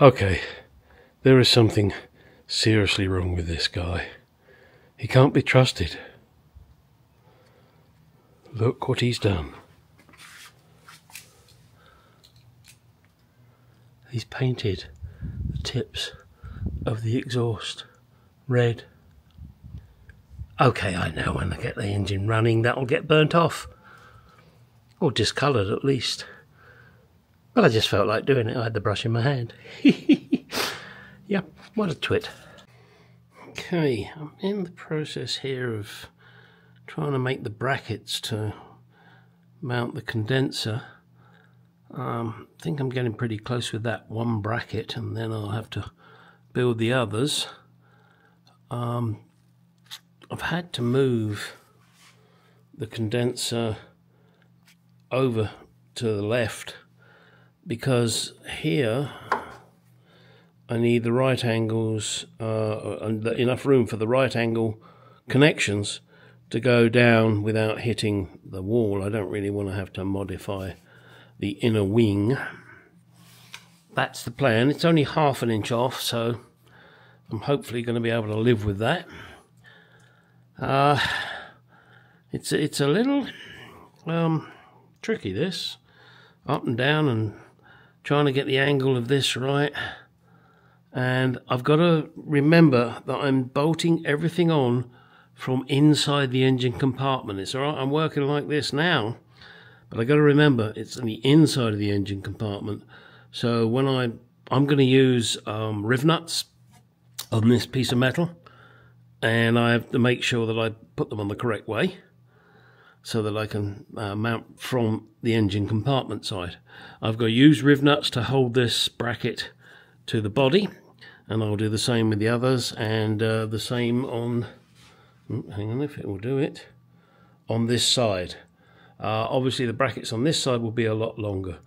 Okay, there is something seriously wrong with this guy. He can't be trusted. Look what he's done. He's painted the tips of the exhaust red. Okay, I know when I get the engine running that'll get burnt off. Or discoloured at least. But I just felt like doing it. I had the brush in my hand. Yep, what a twit. Okay, I'm in the process here of trying to make the brackets to mount the condenser. I think I'm getting pretty close with that one bracket, and then I'll have to build the others. I've had to move the condenser over to the left because here I need the right angles and enough room for the right angle connections to go down without hitting the wall. I don't really want to have to modify the inner wing. That's the plan. It's only ½ an inch off, so I'm hopefully going to be able to live with that. It's a little tricky, this, up and down and trying to get the angle of this right. And I've got to remember that I'm bolting everything on from inside the engine compartment. It's all right, I'm working like this now, but I've got to remember it's on the inside of the engine compartment. So when I'm going to use riv nuts on this piece of metal, and I have to make sure that I put them on the correct way so that I can mount from the engine compartment side. I've got to use riv nuts to hold this bracket to the body, and I'll do the same with the others, and the same on, hang on if it will do it, on this side. Obviously the brackets on this side will be a lot longer.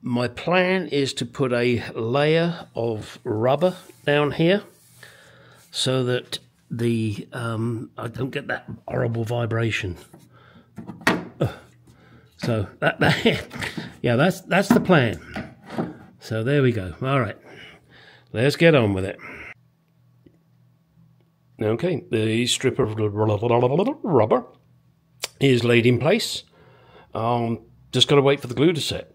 My plan is to put a layer of rubber down here so that the I don't get that horrible vibration. So that yeah, that's the plan. So there we go. All right, let's get on with it. Okay, the strip of rubber is laid in place. Just got to wait for the glue to set,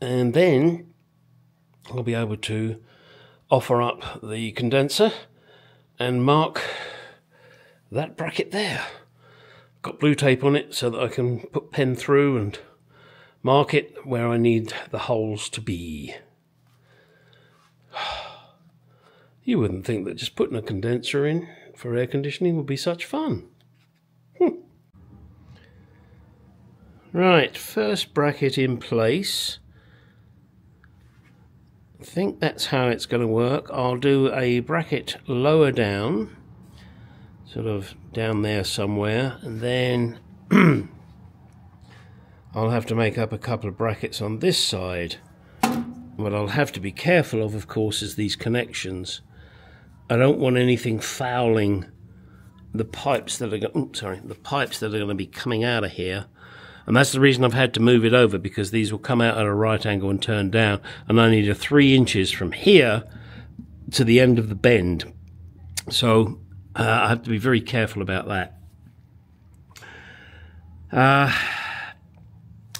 and then I'll be able to offer up the condenser and mark that bracket there. Got blue tape on it so that I can put pen through and mark it where I need the holes to be. You wouldn't think that just putting a condenser in for air conditioning would be such fun. Right, first bracket in place. I think that's how it's going to work. I'll do a bracket lower down, sort of down there somewhere, and then I'll have to make up a couple of brackets on this side. What I'll have to be careful of course, is these connections. I don't want anything fouling the pipes that are going to be coming out of here. And that's the reason I've had to move it over, because these will come out at a right angle and turn down, and I need 3 inches from here to the end of the bend. So I have to be very careful about that.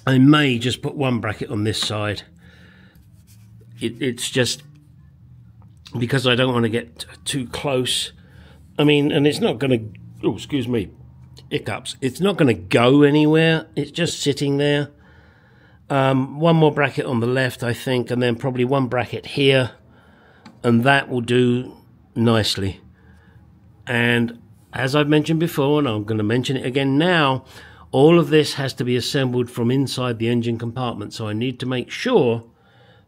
I may just put one bracket on this side. It's just because I don't want to get too close. I mean, and it's not going to, oh, excuse me, hiccups. It's not going to go anywhere. It's just sitting there. One more bracket on the left, I think, and then probably one bracket here, and that will do nicely. And as I've mentioned before, and I'm going to mention it again now, all of this has to be assembled from inside the engine compartment, so I need to make sure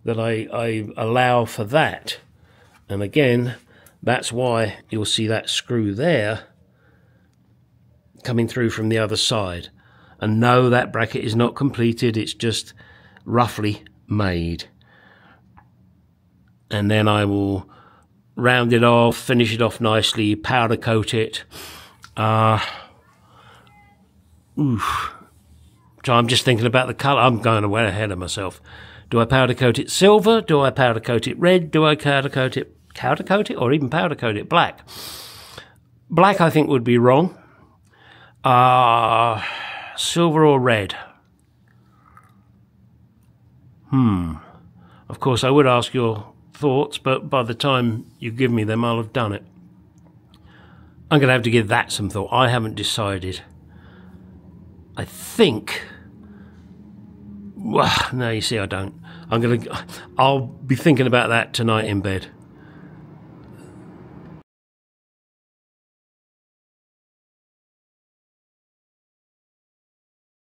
that I allow for that. And again, that's why you'll see that screw there coming through from the other side. And no, that bracket is not completed, it's just roughly made. And then I will round it off, finish it off nicely, powder coat it. So I'm just thinking about the colour. I'm going way ahead of myself. Do I powder coat it silver? Do I powder coat it red? Do I powder coat it or even powder coat it black? Black, I think, would be wrong. Silver or red? Of course, I would ask your thoughts, but by the time you give me them, I'll have done it. I'm going to have to give that some thought. I haven't decided. I think... Well, no, you see, I don't. I'll be thinking about that tonight in bed.